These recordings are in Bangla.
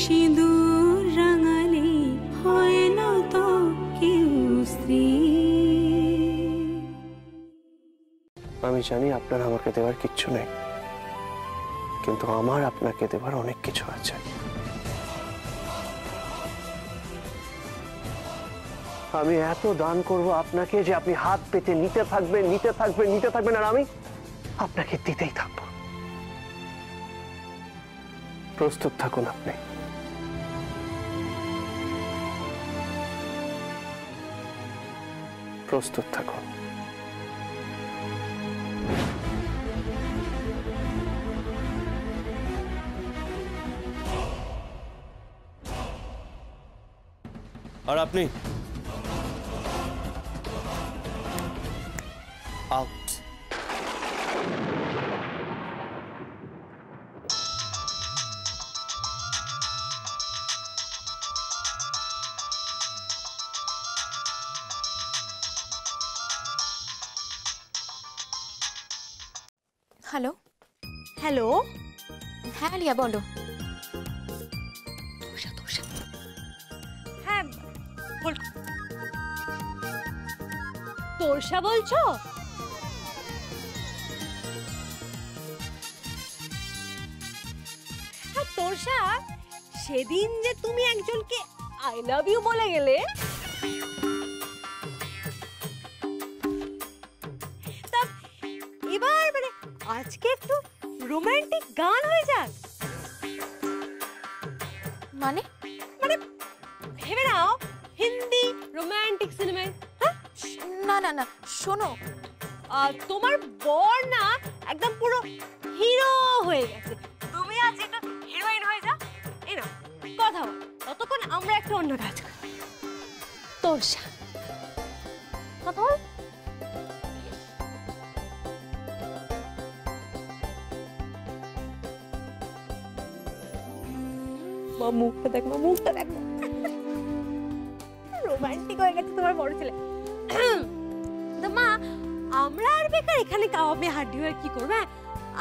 সিঁদুর রাঙালে হয় না তো কেউ স্ত্রী। আমি জানি আপনার আমাকে দেওয়ার কিচ্ছু নেই, কিন্তু আমার আপনাকে দেওয়ার অনেক কিছু আছে। আমি এত দান করব আপনাকে যে আপনি হাত পেতে নিতে থাকবেন, নিতে থাকবেন, নিতে থাকবেন, আর আমি আপনাকে দিতেই থাকবো। প্রস্তুত থাকুন আপনি। প্রস্তুত থাকুন। আর আপনি আউট। হ্যালো। হ্যালো, হ্যাঁ আলিয়া বলো। হ্যাঁ তোরসা বলছো? হ্যাঁ তোরসা, সেদিন যে তুমি একজনকে আই লাভ ইউ বলে গেলে, তা এবার মানে আজকে একটু রোমান্টিক গান হয়ে যাক। মানে মানে ভেবে নাও, হিন্দি রোমান্টিক সিনেমায়। না না না, শোনো, তোমার বর না একদম পুরো হিরো হয়ে গেছে, তুমি আজ একটু হিরোইন হয়ে যাও। এই না কথা বল, ততক্ষণ আমরা একটা অন্য কাজ করি। তোরসা কথা বল। মা মুখটা দেখ, মা মুখটা দেখ, রোমান্টিক হয়ে গেছে তোমার বড় ছেলে। তো মা, আমরা আর বেকার এখানে কাবাবে হাড্ডি হয়ে কি করবে?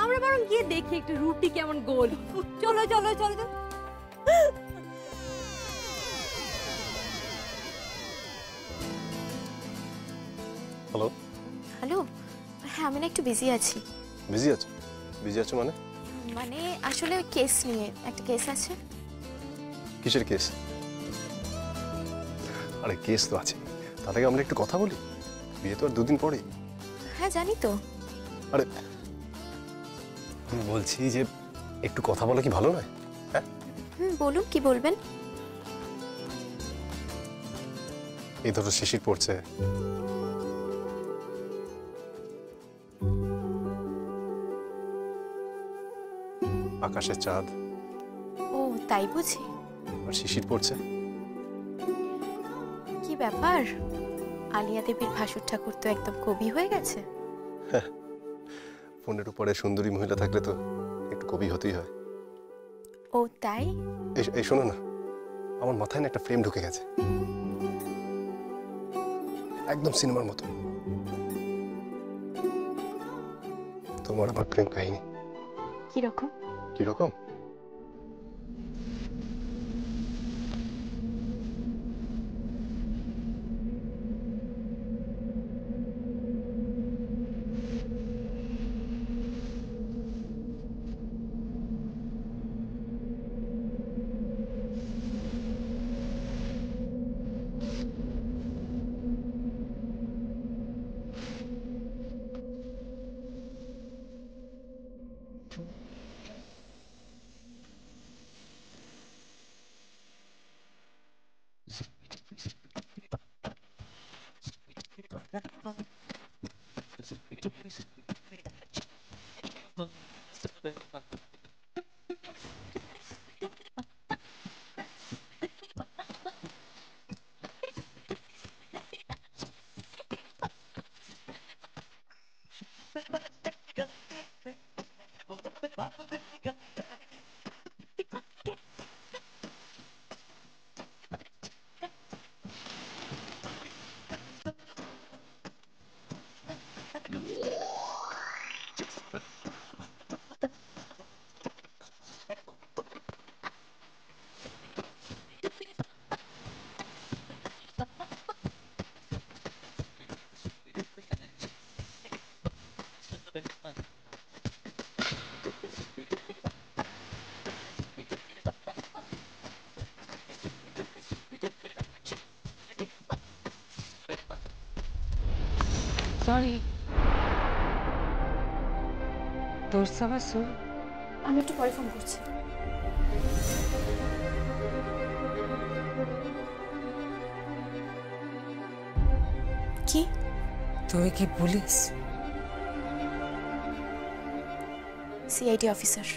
আমরা বরং গিয়ে দেখি একটু রুটি কেমন গোল। চলো চলো চলো চলো। হ্যালো। হ্যালো, হ্যাঁ আমি না একটু বিজি আছি। বিজি আছো? বিজি আছো মানে? মানে আসলে কেস নিয়ে একটা কেস আছে। কিসের কেস? আরে কেস তো আছে, তার আগে আমরা একটু কথা বলি। বিয়ে তো আর দুদিন পরেই। হ্যাঁ জানি তো। আরে আমি বলছি যে একটু কথা বলা কি ভালো নয়? হ্যাঁ বলুন, কি বলবেন? এই ধরো শিশির পড়ছে, আকাশের চাঁদ। ও তাই বুঝি? আর শিশির পড়ছে। কি ব্যাপার, আলিয়া দেবীর ভাসুর ঠাকুর তো একদম কবি হয়ে গেছে। ফোনের উপরে সুন্দরী মহিলা থাকলে তো একটু কবি হতেই হয়। ও তাই? এই শোনো না, আমার মাথায় না একটা ফ্রেম ঢুকে গেছে, একদম সিনেমার মতো। তোমার আমার প্রেম কাহিনী। কিরকম? কিরকম? সরি তোর সবার শুন। আমি একটু পরে ফোন করছি। কি? তুমি কি পুলিশ? CID officer.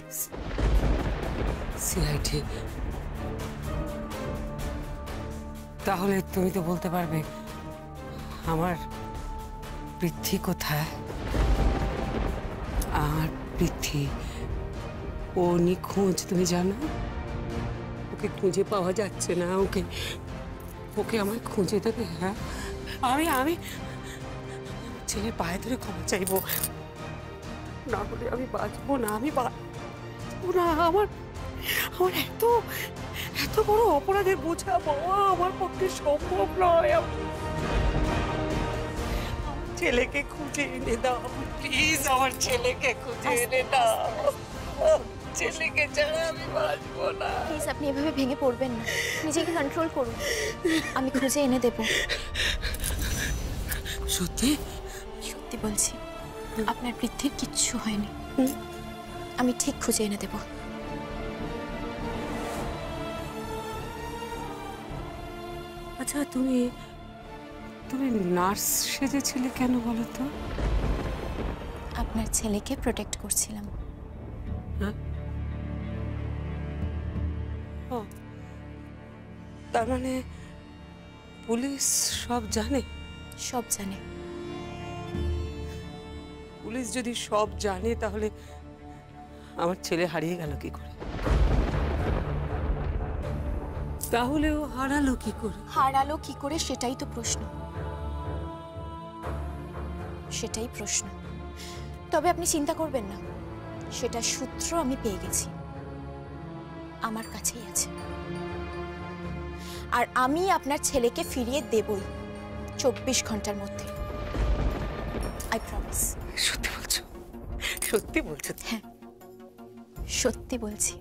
সিআইডি? তাহলে তুমি তো বলতে পারবে আমার পৃথ্বী কোথায়? আমার পৃথ্বী ও নিখোঁজ, তুমি জানো? ওকে খুঁজে পাওয়া যাচ্ছে না। ওকে ওকে আমায় খুঁজে দেবে? হ্যাঁ, আমি আমি ছেলের পায়ে ধরে ক্ষমা চাইবো, না হলে আমি বাঁচবো না। আমি বাঁচবো না। আমার আমার এত এত বড় অপরাধের বোঝা বাবা আমার পক্ষে সম্ভব নয়। ছেলেকে খুঁজে এনে দাও প্লিজ, আমার ছেলেকে খুঁজে এনে দাও। ছেলেকে ছাড়া আমি বাঁচবো না। প্লিজ আপনি এভাবে ভেঙে পড়বেন না, নিজেকে কন্ট্রোল করুন। আমি খুঁজে এনে দেব। সত্যি? সত্যি বলছি, আপনার পৃথ্বীর কিচ্ছু হয়নি। আমি ঠিক খুঁজে এনে দেব। আচ্ছা, তুমি তুমি নার্স সেজেছিলে কেন বলো তো? আপনার ছেলেকে প্রোটেক্ট করছিলাম। হ্যাঁ? ও, তার মানে পুলিশ সব জানে? সব জানে। পুলিশ যদি সব জানে তাহলে আমার ছেলে হারিয়ে গেল কি করে? তাহলে ও হারালো কি করে? হারালো কি করে সেটাই তো প্রশ্ন। সেটাই প্রশ্ন। তবে আপনি চিন্তা করবেন না, সেটা সূত্র আমি পেয়ে গেছি, আমার কাছেই আছে। আর আমি আপনার ছেলেকে ফিরিয়ে দেবই 24 ঘন্টার মধ্যে। I promise. সত্যি বলছো? সত্যি বলছো? হ্যাঁ, সত্যি বলছি,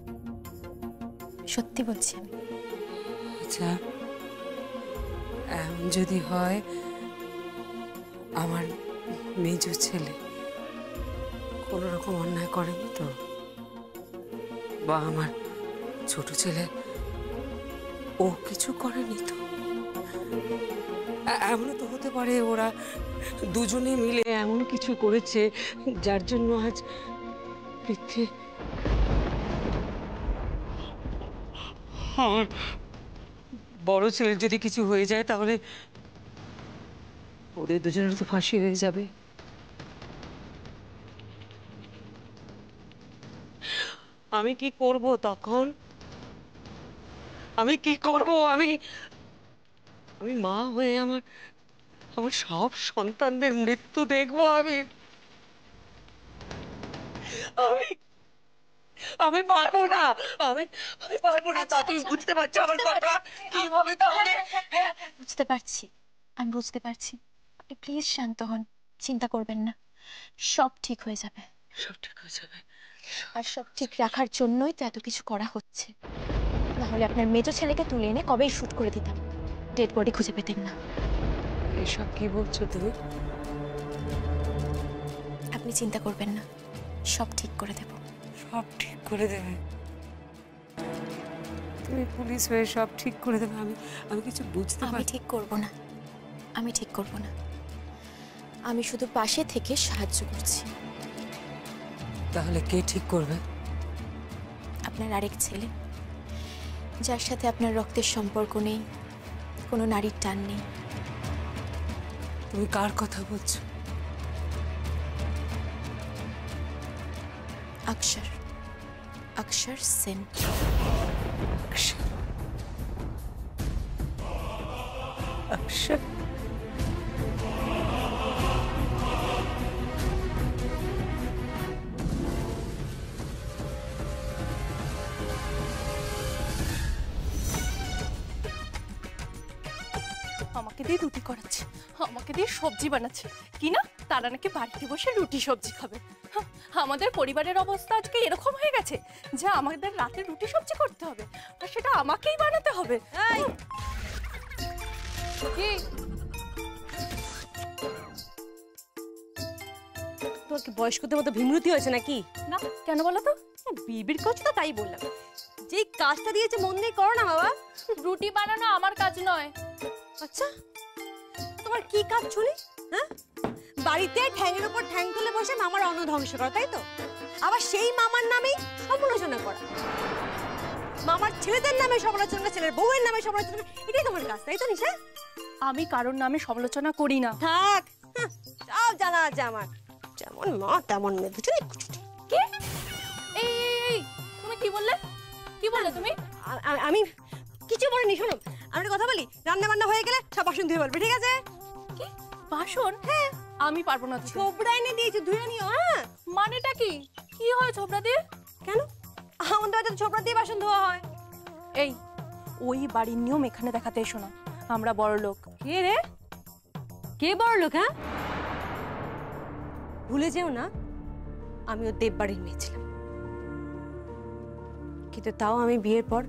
সত্যি বলছি আমি। আচ্ছা, এমন যদি হয় আমার মেজ ছেলে কোনো রকম অন্যায় করেনি তো, বা আমার ছোট ছেলে ও কিছু করেনি তো? এমনও তো হতে পারে ওরা দুজনে মিলে এমন কিছু করেছে যার জন্য আজ পৃথ্বী আমার বড় ছেলের যদি কিছু হয়ে যায় তাহলে ওদের দুজনের তো ফাঁসি হয়ে যাবে। আমি কি করব তখন? আমি কি করব? আমি আমি মা হয়ে আমার আমার সব সন্তানদের মৃত্যু দেখবো? আমি আমি আমি পারবো না। আমি আমি পারবো না। তা তুমি বুঝতে পারছো আমার কথা? কিভাবে তাহলে? বুঝতে পারছি, আমি বুঝতে পারছি। আপনি প্লিজ শান্ত হন, চিন্তা করবেন না, সব ঠিক হয়ে যাবে। সব ঠিক হয়ে যাবে। আর সব ঠিক রাখার জন্যই তো এত কিছু করা হচ্ছে। না হলে আপনার মেজো ছেলেকে তুলে এনে কবেই শুট করে দিতাম, ডেড বডি খুঁজে পেতেন না। এসব কি বলছো তুমি? আপনি চিন্তা করবেন না, সব ঠিক করে দেব। সব ঠিক করে দেবে? তুমি পুলিশ হয়ে সব ঠিক করে দেবে? আমি আমি কিছু বুঝতে আমি পারি। ঠিক করব না, আমি ঠিক করব না। আমি শুধু পাশে থেকে সাহায্য করছি। তাহলে কে ঠিক করবে? আপনার আরেক ছেলে, যার সাথে আপনার রক্তের সম্পর্ক নেই, কোনো নারীর টান নেই। তুমি কার কথা বলছো? অক্ষর, অক্ষর সেন। অক্ষর? আমাকে দিয়ে রুটি করাচ্ছে, আমাকে দিয়ে সবজি বানাচ্ছে, কি না তারা নাকি বাড়িতে বসে রুটি সবজি খাবে। হাহ, আমাদের পরিবারের অবস্থা আজকে এরকম হয়ে গেছে যে আমাদের রাতে রুটি সবজি করতে হবে, আর সেটা আমাকেই বানাতে হবে। কি তোমার কি বয়স্কদের মতো বিমূর্তি হয়েছে নাকি? না কেন বলো তো? বিবির কাজ তো তাই বললাম, যেই কাজটা দিয়েছে মন দিয়ে করো না বাবা। রুটি বানানো আমার কাজ নয়। আচ্ছা তোমার কি কাজ শুনি? হ্যাঁ, বাড়িতে ঠ্যাংয়ের উপর ঠ্যাং তুলে বসে মামার অন্ন ধ্বংস করা, তাই তো? আবার সেই মামার নামেই সমালোচনা করা, মামার ছেলেদের নামে সমালোচনা, ছেলের বউয়ের নামে সমালোচনা, এটাই তোমার কাজ, তাই তো নিশা? আমি কারোর নামে সমালোচনা করি না। থাক, সব জানা আছে আমার, যেমন মা তেমন মেয়ে, বুঝলি? কি? এই এই তুমি কি বললে? কি বললে তুমি? আমি কিছু বলিনি, শোনো আমি একটা কথা বলি, রান্না বান্না হয়ে গেলে সব বাসন ধুয়ে বলবে, ঠিক আছে? কি বাসন? হ্যাঁ আমি পারবো না। ছোবড়া এনে দিয়েছি, ধুয়ে নিও। হ্যাঁ, মানেটা কি? কি হয় ছোবড়া দিয়ে? কেন আমাদের বাড়িতে ছোবড়া দিয়ে বাসন ধোয়া হয়? এই ওই বাড়ির নিয়ম এখানে দেখাতে এসো না, আমরা বড় লোক। কে রে? কে বড় লোক? হ্যাঁ, ভুলে যেও না আমি ওর দেববাড়ির মেয়ে ছিলাম, কিন্তু তাও আমি বিয়ের পর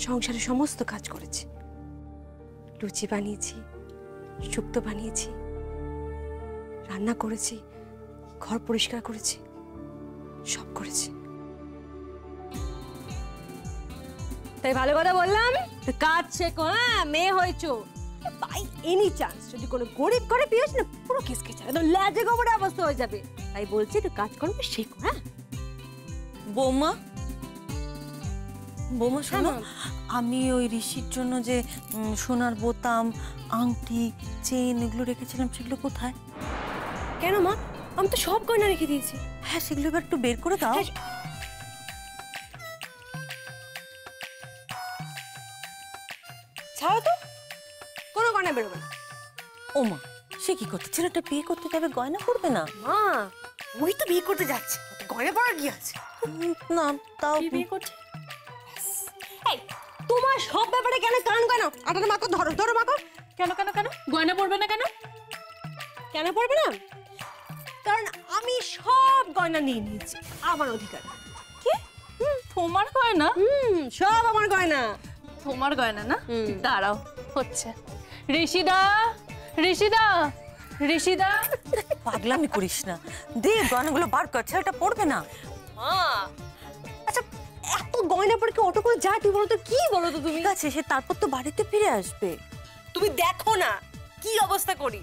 সংসারে সমস্ত কাজ করেছি। লুচি বানিয়েছি, শুক্তো বানিয়েছি, রান্না করেছি, ঘর পরিষ্কার করেছি, সব করেছি। তাই ভালো কথা বললাম, কাজ শেখো। হ্যাঁ, মেয়ে হয়েছো, বাই এনি চান্স যদি কোনো গরিব করে পেয়েছ না, পুরো কেসকে চায় একদম ল্যাজে গোবরে অবস্থা হয়ে যাবে। তাই বলছি একটু কাজ করবে শেখো। হ্যাঁ বৌমা, বৌমা শোনো, আমি ওই ঋষির জন্য যে সোনার বোতাম, আংটি, চেন এগুলো রেখেছিলাম, সেগুলো কোথায়? কেন মা? আমি তো সব গয়না রেখে দিয়েছি। হ্যাঁ, সেগুলো এবার একটু বের করে দাও। ছাড়ো তো, কোনো গয়না বেরোবে না। ও মা, সে কি করতে? ছেলেটা বিয়ে করতে যাবে, গয়না পড়বে না? মা, ওই তো বিয়ে করতে যাচ্ছে, গয়না পড়ার কি আছে? না তাও বিয়ে করছে? এই তোমার সব ব্যাপারে কেন কান গয়না? আটাটা মাকো, ধরো ধরো মাকো। কেন কেন কেন গয়না পড়বে না কেন? কেন পড়বে না? কারণ আমি সব গয়না নিয়ে নিয়েছি, আমার অধিকার। কি? তোমার গয়না? সব আমার গয়না। তোমার গয়না না? দাঁড়াও, হচ্ছে। ঋষিদা, ঋষিদা, ঋষিদা, পাগলামি করিস না, দে গয়নাগুলো বার কর, ছেলেটা পড়বে না। মা, আচ্ছা এত গয়না পরে কি অটো করে যায়? তুই বলো তো, কি বলো তো তুমি? ঠিক আছে, সে তারপর তো বাড়িতে ফিরে আসবে। তুমি দেখো না কি অবস্থা করি,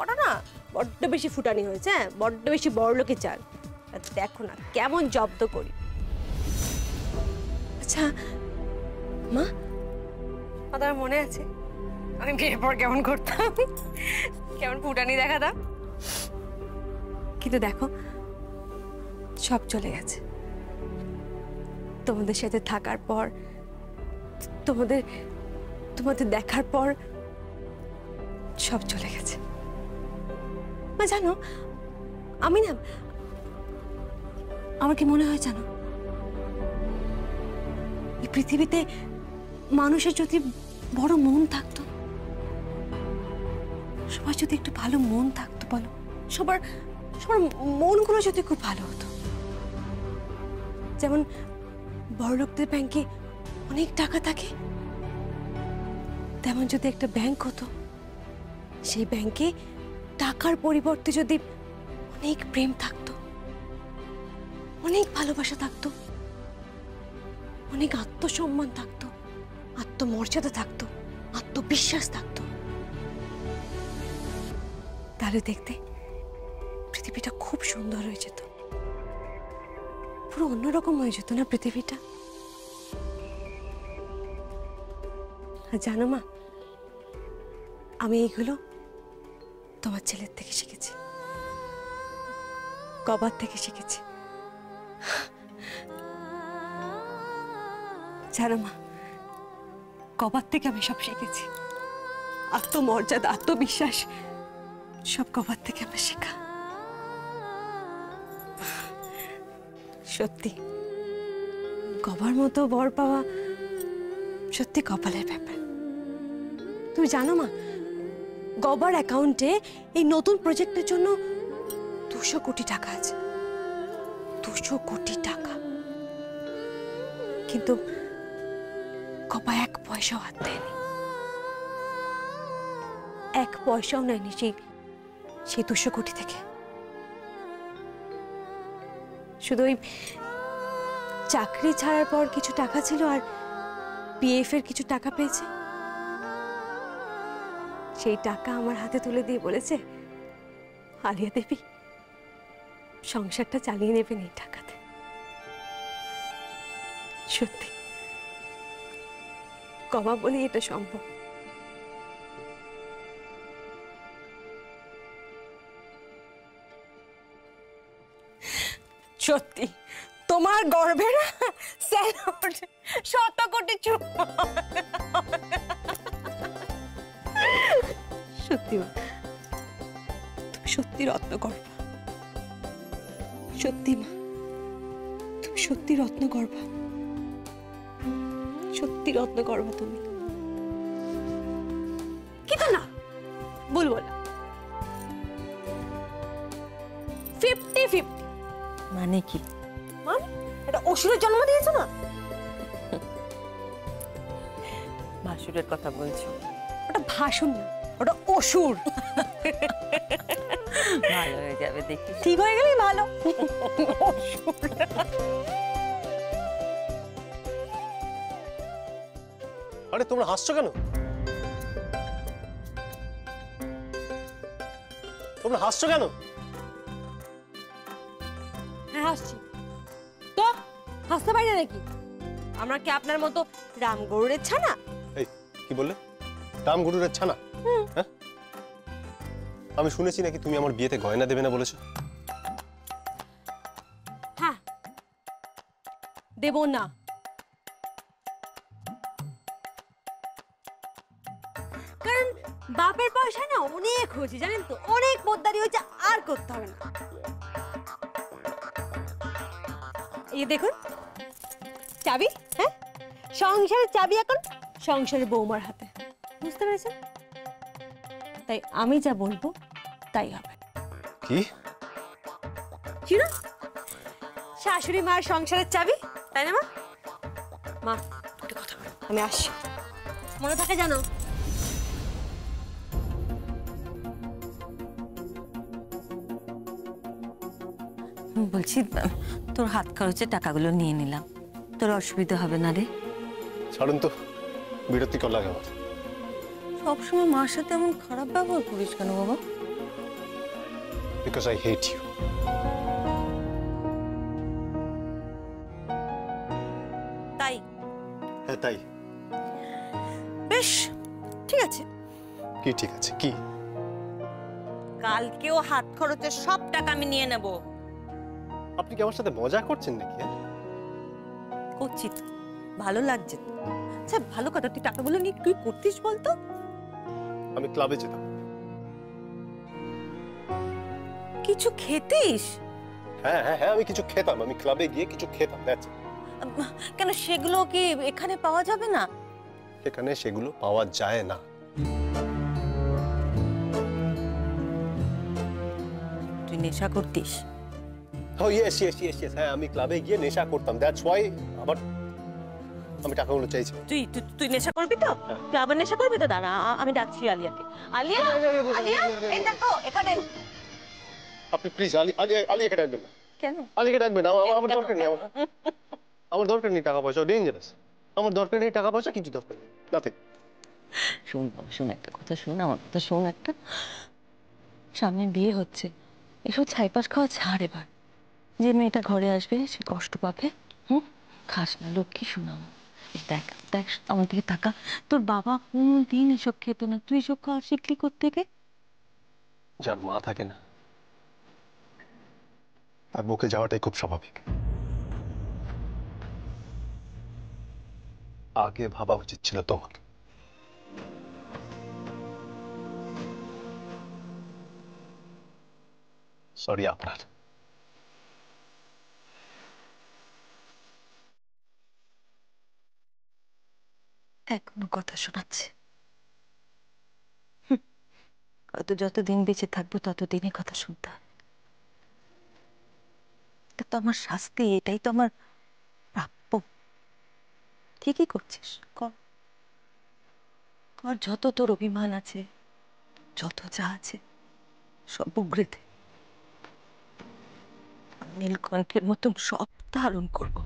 ওটা না বড্ড বেশি ফুটানি হয়েছে। হ্যাঁ, বড্ড বেশি বড় লোকের চাল। আর দেখো না কেমন জব্দ করি। আচ্ছা মা, আমার মনে আছে আমি বিয়ের পর কেমন করতাম, কেমন ফুটানি দেখাতাম? কিন্তু দেখো সব চলে গেছে। তোমাদের সাথে থাকার পর, তোমাদের তোমাদের দেখার পর সব চলে গেছে। মা জানো, আমি না, আমার কি মনে হয় জানো, এই পৃথিবীতে মানুষের যদি বড় মন থাকতো, সবার যদি একটু ভালো মন থাকতো, বলো, সবার সবার মনগুলো যদি খুব ভালো হতো। যেমন বড়লোকদের ব্যাংকে অনেক টাকা থাকে, তেমন যদি একটা ব্যাংক হতো, সেই ব্যাংকে টাকার পরিবর্তে যদি অনেক প্রেম থাকতো, অনেক ভালোবাসা থাকতো, অনেক আত্মসম্মান থাকতো, আত্মমর্যাদা থাকতো, আত্মবিশ্বাস থাকতো, তাহলে দেখতে পৃথিবীটা খুব সুন্দর হয়ে যেত, পুরো অন্যরকম হয়ে যেত না পৃথিবীটা? আর জানো মা, আমি এইগুলো তোমার ছেলের থেকে শিখেছি, কবার থেকে শিখেছি। জানো মা, কবার থেকে আমি সব শিখেছি। আত্মমর্যাদা, আত্মবিশ্বাস সব কবার থেকে আমার শেখা। সত্যি কবার মতো বর পাওয়া সত্যি কপালের ব্যাপার। তুমি জানো মা, গবার অ্যাকাউন্টে এই নতুন প্রজেক্টের জন্য 200 কোটি টাকা আছে। 200 কোটি টাকা, কিন্তু গবা 1 পয়সাও হাত দেয়নি, 1 পয়সাও নেয়নি সেই 200 কোটি থেকে। শুধু ওই চাকরি ছাড়ার পর কিছু টাকা ছিল আর পিএফ এর কিছু টাকা পেয়েছে, সেই টাকা আমার হাতে তুলে দিয়ে বলেছে আলিয়া দেবী সংসারটা চালিয়ে নেবেন এই টাকাতে। সত্যি কমা বলেই এটা সম্ভব। সত্যি তোমার গর্বের শত কোটি চুপ। সত্যি মা, তুমি সত্যি রত্ন গর্ভা। সত্যি মা, তুমি সত্যি রত্ন গর্ভা। সত্যি রত্ন গর্ভা তুমি। কিন্তু না, বলবো না। 50-50। মানে কি? মানে এটা অসুরের জন্ম দিয়েছো না? ভাসুরের কথা বলছো? ওটা ভাসুর না, ওটা অসুর। ভালো হয়ে যাবে দেখি। ঠিক হয়ে গেলেই ভালো। আরে তোমরা হাসছো কেন? তোমরা হাসছো কেন? হ্যাঁ হাসছি তো, হাসতে পারি না নাকি? আমরা কি আপনার মতো রাম গরুরের ছানা? এই কি বললে? রাম গরুরের ছানা? হ্যাঁ, আমি শুনেছি নাকি তুমি আমার বিয়েতে গয়না দেবে না বলেছো। হ্যাঁ দেব না। কারণ বাপের পয়সা না অনেক হয়েছে জানেন তো, অনেক পোদ্দারি হয়েছে, আর করতে হবে না। এই দেখুন চাবি, হ্যাঁ সংসারের চাবি এখন সংসারের বৌমার হাতে, বুঝতে পেরেছেন? তাই আমি যা বলবো তাই হবে। কি? কি না? শাশুড়ি মার সংসারের চাবি, তাই না মা? মা একটা কথা বলো, আমি আসছি, মনে থাকে জানো। বলছি তোর হাত খরচের টাকাগুলো নিয়ে নিলাম, তোর অসুবিধা হবে না রে? ছাড়ুন তো, বিরক্তিকর লাগে আমার। সবসময় মার সাথে এমন খারাপ ব্যবহার করিস কেন বাবা? Because I hate you. তাই? হ্যাঁ তাই। বেশ ঠিক আছে। কি ঠিক আছে? কি? কালকেও হাত খরচের সব টাকা আমি নিয়ে নেব। আপনি কি আমার সাথে মজা করছেন নাকি? করছি তো, ভালো লাগছে তো। আচ্ছা ভালো কথা, তুই টাকাগুলো নিয়ে তুই করতিস বলতো? আমি ক্লাবে যেতাম। কিছু খেতিস? হ্যাঁ হ্যাঁ হ্যাঁ, আমি কিছু খেতাম, আমি ক্লাবে গিয়ে কিছু খেতাম। কেন সেগুলো কি এখানে পাওয়া যাবে না? এখানে সেগুলো পাওয়া যায় না। তুই নেশা করতিস? ও ইয়েস ইয়েস ইয়েস ইয়েস, হ্যাঁ আমি ক্লাবে গিয়ে নেশা করতাম, দ্যাটস ওয়াই আবার আমি টাকাগুলো চাইছি। তুই তুই তুই নেশা করবি তো? তুই আবার নেশা করবি তো? দাঁড়া আমি ডাকছি আলিয়াকে। আলিয়া, আলিয়া এই দেখো এখানে। আপনি প্লিজ আলিয়াকে ডাকবেন না। কেন? আলিয়াকে ডাকবেন না, আমার দরকার নেই। আমার দরকার নেই টাকা পয়সা, ডেঞ্জারাস। আমার দরকার নেই টাকা পয়সা, কিছু দরকার নেই, নাথিং। শোন বাবা, শোন একটা কথা, শোন আমার কথা, শোন একটা। সামনে বিয়ে হচ্ছে, এসব ছাইপাশ খাওয়া ছাড় এবার। যে মেয়েটা ঘরে আসবে সে কষ্ট পাবে। খাস না, লক্ষ্মী শোনাম। দেখ দেখ আমার দিকে তাকা, তোর বাবা কোনদিন এসব খেত না, তুই এসব খাওয়া শিখলি কোত্থেকে? যার মা থাকে না তার মুখে যাওয়াটাই খুব স্বাভাবিক। আগে ভাবা উচিত ছিল তোমার। সরি আপনার। এখনো কথা শোনাচ্ছে। হয়তো যতদিন বেঁচে থাকবো ততদিনই কথা শুনতে হবে। এটা তো আমার শাস্তি, এটাই তো আমার প্রাপ্য। ঠিকই করছিস, কর কর, যত তোর অভিমান আছে, যত যা আছে সব উগরে দে। নীলকণ্ঠের মতন সব ধারণ করবো।